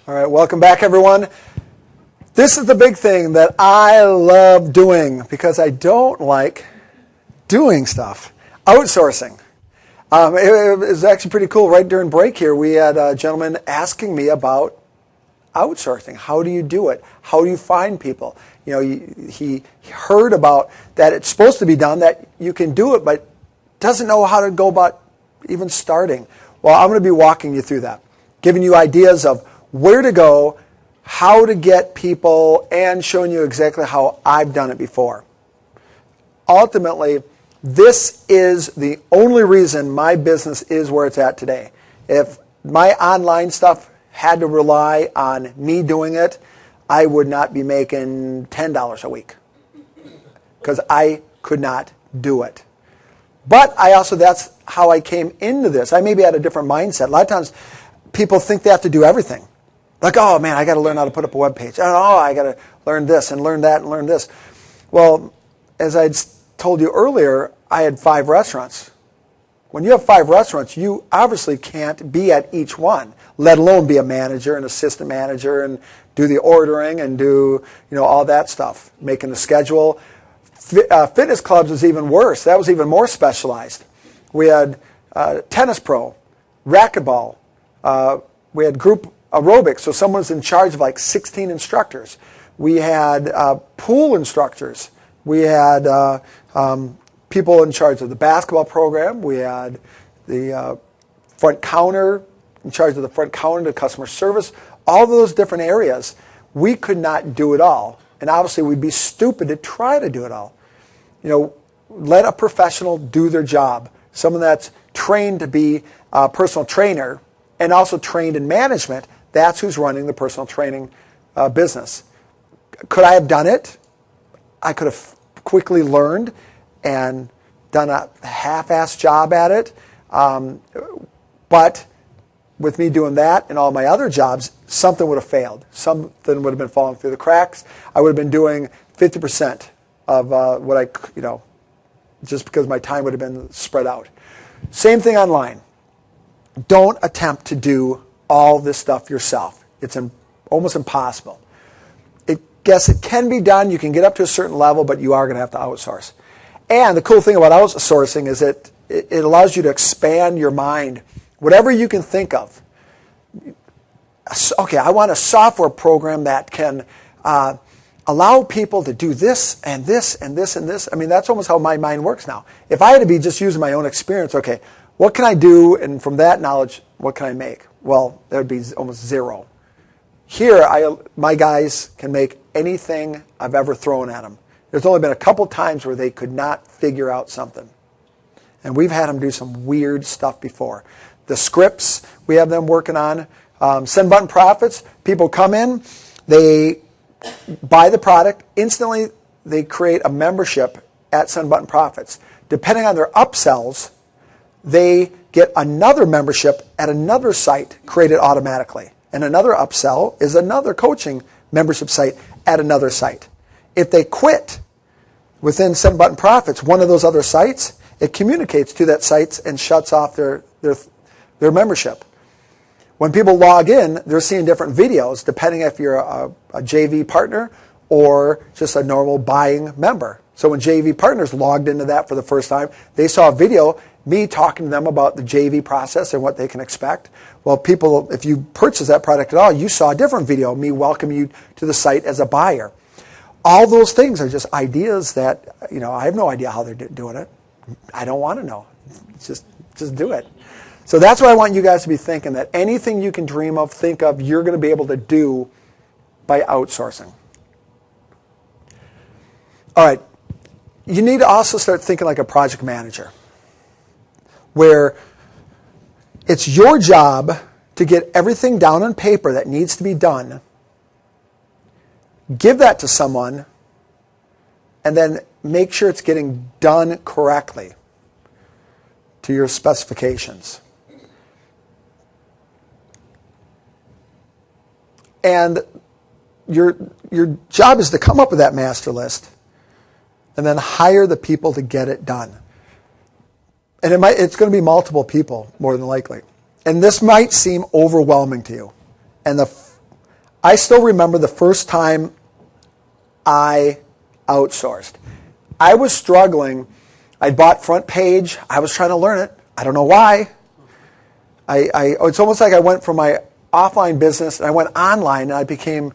All right, welcome back, everyone. This is the big thing that I love doing because I don't like doing stuff. Outsourcing. It was actually pretty cool. Right during break here, we had a gentleman asking me about outsourcing. How do you do it? How do you find people? You know, he heard about that it's supposed to be done, that you can do it, but doesn't know how to go about even starting. Well, I'm going to be walking you through that, giving you ideas of where to go, how to get people, and showing you exactly how I've done it before. Ultimately, this is the only reason my business is where it's at today. If my online stuff had to rely on me doing it, I would not be making $10 a week because I could not do it. But that's how I came into this. I maybe had a different mindset. A lot of times people think they have to do everything. Like, oh man, I got to learn how to put up a web page. Oh, I got to learn this and learn that and learn this. Well, as I told you earlier, I had 5 restaurants. When you have 5 restaurants, you obviously can't be at each one, let alone be a manager, an assistant manager, and do the ordering and do all that stuff, making the schedule. Fitness clubs was even worse. That was even more specialized. We had tennis pro, racquetball. We had group aerobics, so someone's in charge of like 16 instructors. We had pool instructors. We had people in charge of the basketball program. We had the front counter, in charge of the front counter, the customer service, all those different areas. We could not do it all. And obviously we'd be stupid to try to do it all. Let a professional do their job. Someone that's trained to be a personal trainer and also trained in management, that's who's running the personal training business. Could I have done it? I could have quickly learned and done a half-assed job at it. But with me doing that and all my other jobs, something would have failed. Something would have been falling through the cracks. I would have been doing 50% of what I, just because my time would have been spread out. Same thing online. Don't attempt to do all this stuff yourself. It's almost impossible. Guess it can be done. You can get up to a certain level, but you are going to have to outsource. And the cool thing about outsourcing is that it allows you to expand your mind. Whatever you can think of. Okay, I want a software program that can allow people to do this and this and this and this. I mean, that's almost how my mind works now. If I had to be just using my own experience, okay, what can I do? And from that knowledge, what can I make? Well, that would be almost zero. Here, my guys can make anything I've ever thrown at them. There's only been a couple times where they could not figure out something. And we've had them do some weird stuff before. The scripts, we have them working on. Send Button Profits, people come in, they buy the product. Instantly, they create a membership at Send Button Profits. Depending on their upsells, they get another membership at another site created automatically. And another upsell is another coaching membership site at another site. If they quit within Send Button Profits, one of those other sites, it communicates to that site and shuts off their membership. When people log in, they're seeing different videos, depending if you're a JV partner or just a normal buying member. So when JV partners logged into that for the first time, they saw a video, me talking to them about the JV process and what they can expect. Well, people, if you purchase that product at all, you saw a different video, me welcoming you to the site as a buyer. All those things are just ideas that, I have no idea how they're doing it. I don't want to know. Just do it. So that's what I want you guys to be thinking, that anything you can dream of, think of, you're going to be able to do by outsourcing. All right. You need to also start thinking like a project manager, where it's your job to get everything down on paper that needs to be done, give that to someone, and then make sure it's getting done correctly to your specifications. And your job is to come up with that master list and then hire the people to get it done. And it's going to be multiple people, more than likely. And this might seem overwhelming to you. And I still remember the first time I outsourced. I was struggling. I bought Front Page. I was trying to learn it. I don't know why. It's almost like I went from my offline business and I went online and I became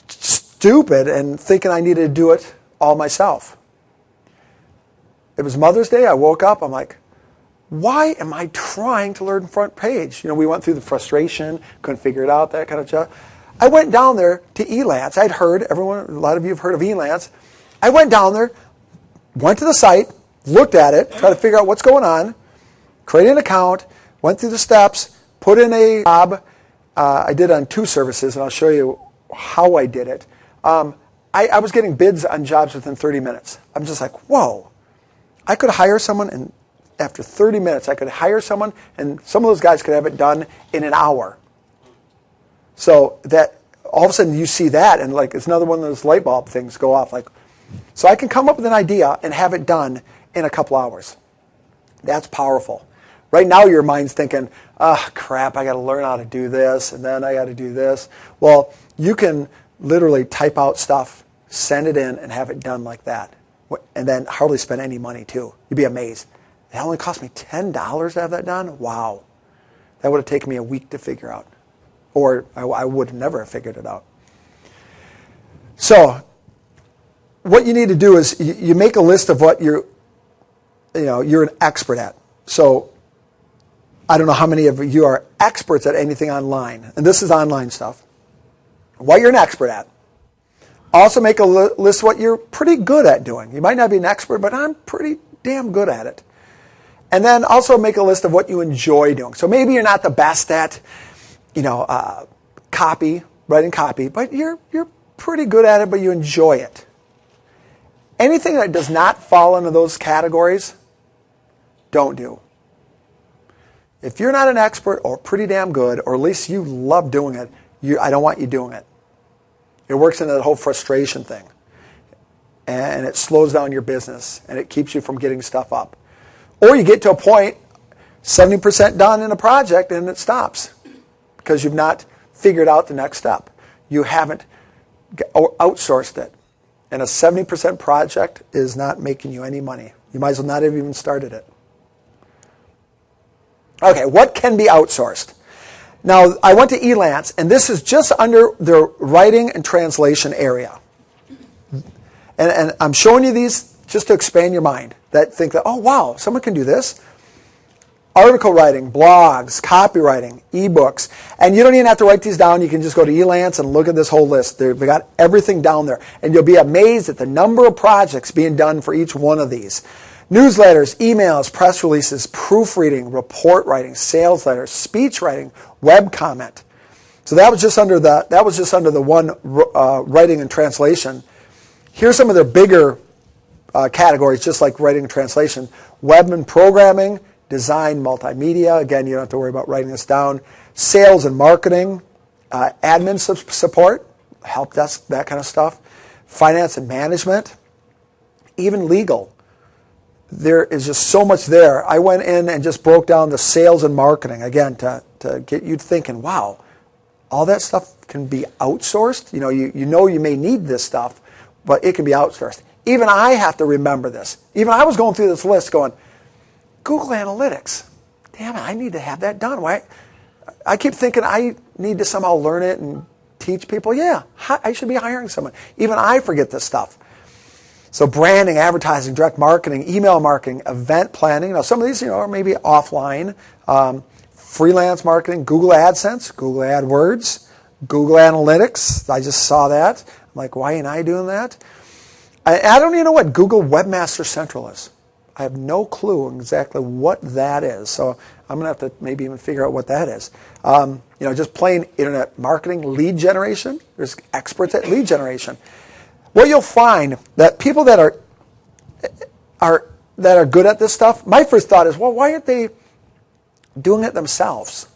stupid and thinking I needed to do it all myself. It was Mother's Day. I woke up. I'm like, why am I trying to learn Front Page? We went through the frustration, couldn't figure it out, that kind of stuff. I went down there to Elance. I'd heard, a lot of you have heard of Elance. I went down there, went to the site, looked at it, tried to figure out what's going on, created an account, went through the steps, put in a job. I did it on 2 services, and I'll show you how I did it. I was getting bids on jobs within 30 minutes. I'm just like, whoa. I could hire someone, and after 30 minutes, I could hire someone, and some of those guys could have it done in an hour. So that all of a sudden you see that, and like it's another one of those light bulb things go off. Like, so I can come up with an idea and have it done in a couple hours. That's powerful. Right now your mind's thinking, oh, crap, I got to learn how to do this, and then I got to do this. Well, you can literally type out stuff, send it in, and have it done like that. And then hardly spend any money, too. You'd be amazed. It only cost me $10 to have that done? Wow. That would have taken me a week to figure out. Or I would never have figured it out. So what you need to do is you make a list of what you're an expert at. So I don't know how many of you are experts at anything online. And this is online stuff. What you're an expert at. Also make a list of what you're pretty good at doing. You might not be an expert, but I'm pretty damn good at it. And then also make a list of what you enjoy doing. So maybe you're not the best at, writing copy, but you're pretty good at it, but you enjoy it. Anything that does not fall into those categories, don't do. If you're not an expert or pretty damn good, or at least you love doing it, I don't want you doing it. It works into that whole frustration thing. And it slows down your business, and it keeps you from getting stuff up. Or you get to a point, 70% done in a project, and it stops because you've not figured out the next step. You haven't outsourced it. And a 70% project is not making you any money. You might as well not have even started it. Okay, what can be outsourced? Now, I went to Elance, and this is just under their writing and translation area. And I'm showing you these just to expand your mind. That think that, oh, wow, someone can do this. Article writing, blogs, copywriting, ebooks. And you don't even have to write these down. You can just go to Elance and look at this whole list. They've got everything down there. And you'll be amazed at the number of projects being done for each one of these. Newsletters, emails, press releases, proofreading, report writing, sales letters, speech writing, web comment. So that was just under the one writing and translation. Here's some of their bigger categories, just like writing and translation. Web and programming, design, multimedia. Again, you don't have to worry about writing this down. Sales and marketing, admin support, help desk, that kind of stuff. Finance and management, even legal. There is just so much there. I went in and just broke down the sales and marketing, again, to get you thinking, wow, all that stuff can be outsourced. You may need this stuff, but it can be outsourced. Even I have to remember this. Even I was going through this list going, Google Analytics. Damn it, I need to have that done. Why? I keep thinking I need to somehow learn it and teach people. Yeah, I should be hiring someone. Even I forget this stuff. So branding, advertising, direct marketing, email marketing, event planning. Now some of these, are maybe offline. Freelance marketing, Google AdSense, Google AdWords, Google Analytics. I just saw that. I'm like, why ain't I doing that? I don't even know what Google Webmaster Central is. I have no clue exactly what that is. So I'm going to have to maybe even figure out what that is. Just plain internet marketing, lead generation. There's experts at lead generation. What you'll find that people that are good at this stuff, my first thought is, well, why aren't they doing it themselves?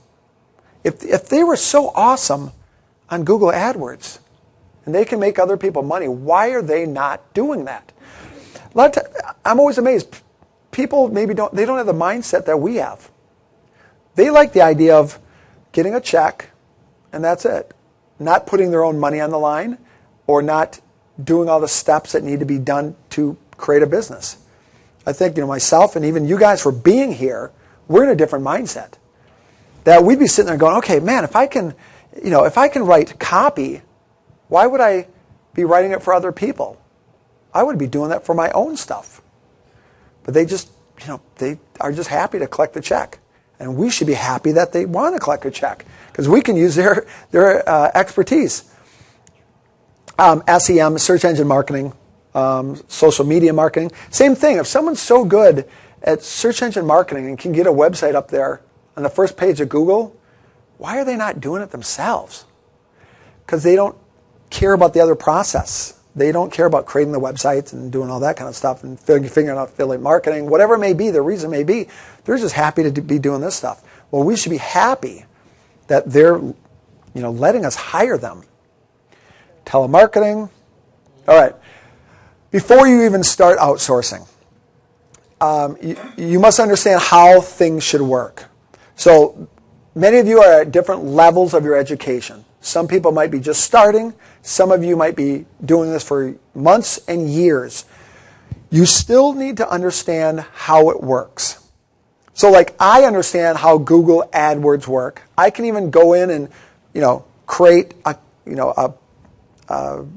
If they were so awesome on Google AdWords and they can make other people money, why are they not doing that? I'm always amazed. People maybe don't have the mindset that we have. They like the idea of getting a check and that's it. not putting their own money on the line or not doing all the steps that need to be done to create a business. I think, myself and even you guys for being here, we're in a different mindset. That we'd be sitting there going, okay, man, if I can write copy, why would I be writing it for other people? I would be doing that for my own stuff. But they just, they are just happy to collect the check. And we should be happy that they want to collect a check because we can use their expertise. SEM, search engine marketing, social media marketing. Same thing. If someone's so good at search engine marketing and can get a website up there on the first page of Google, why are they not doing it themselves? Because they don't care about the other process. They don't care about creating the websites and doing all that kind of stuff and figuring out affiliate marketing, whatever it may be, the reason may be. They're just happy to be doing this stuff. Well, we should be happy that they're, letting us hire them. Telemarketing. All right. Before you even start outsourcing, you must understand how things should work. So many of you are at different levels of your education. Some people might be just starting. Some of you might be doing this for months and years. You still need to understand how it works. So I understand how Google AdWords work. I can even go in and, create an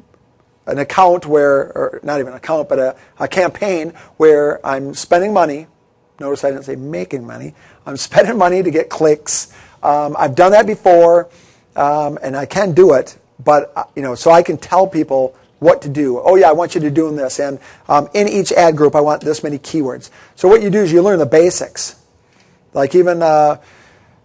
account or not even an account, but a campaign where I'm spending money. Notice I didn't say making money. I'm spending money to get clicks. I've done that before, and I can do it. But, so I can tell people what to do. Oh, yeah, I want you to do this. And in each ad group, I want this many keywords. So what you do is you learn the basics. Like even, how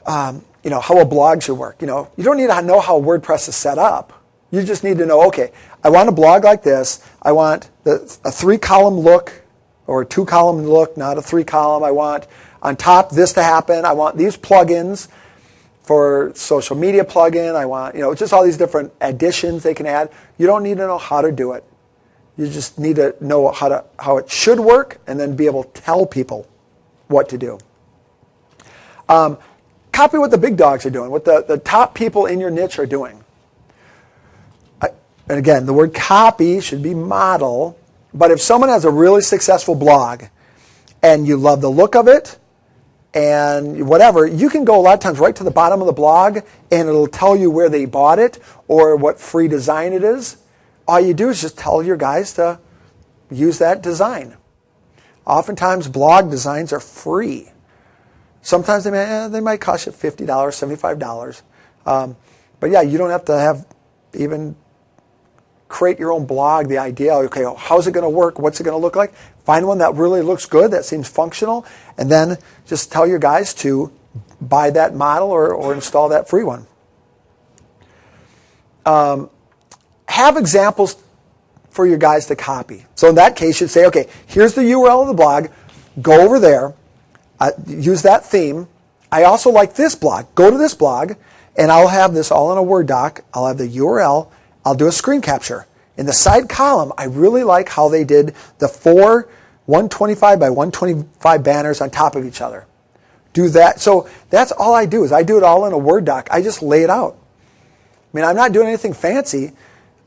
a blog should work. You don't need to know how WordPress is set up. You just need to know, okay, I want a blog like this. I want a 3-column look or a 2-column look, not a 3-column. I want on top this to happen. I want these plugins for social media plugin. I want, just all these different additions they can add. You don't need to know how to do it. You just need to know how it should work and then be able to tell people what to do. Copy what the big dogs are doing, what the top people in your niche are doing. And again, the word copy should be model. But if someone has a really successful blog and you love the look of it and whatever, you can go a lot of times right to the bottom of the blog and it'll tell you where they bought it or what free design it is. All you do is just tell your guys to use that design. Oftentimes blog designs are free. Sometimes they might cost you $50, $75. But yeah, you don't have to even create your own blog, the idea, okay, how's it going to work? What's it going to look like? Find one that really looks good, that seems functional, and then just tell your guys to buy that model or install that free one. Have examples for your guys to copy. So in that case, you'd say, okay, here's the URL of the blog. Go over there. Use that theme. I also like this blog. Go to this blog, and I'll have this all in a Word doc. I'll have the URL. I'll do a screen capture. In the side column, I really like how they did the 4 125 by 125 banners on top of each other. Do that. So that's all I do is I do it all in a Word doc. I just lay it out. I mean, I'm not doing anything fancy.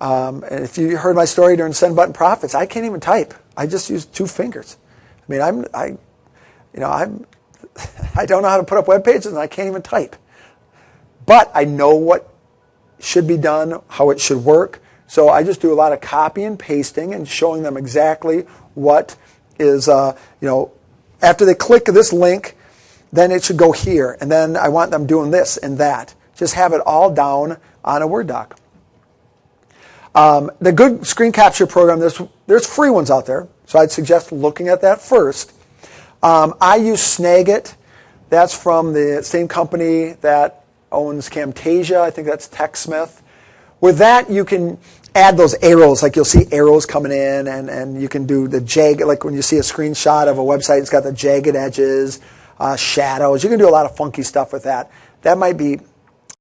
And if you heard my story during Send Button Profits, I can't even type. I just use 2 fingers. I mean, I don't know how to put up web pages and I can't even type. But I know what should be done, how it should work. So I just do a lot of copy and pasting and showing them exactly what is, after they click this link, then it should go here. And then I want them doing this and that. Just have it all down on a Word doc. The good screen capture program, there's free ones out there. So I'd suggest looking at that first. I use Snagit. That's from the same company that owns Camtasia. I think that's TechSmith. With that, you can add those arrows. Like you'll see arrows coming in, and you can do the jagged, like when you see a screenshot of a website, it's got the jagged edges, shadows. You can do a lot of funky stuff with that. That might be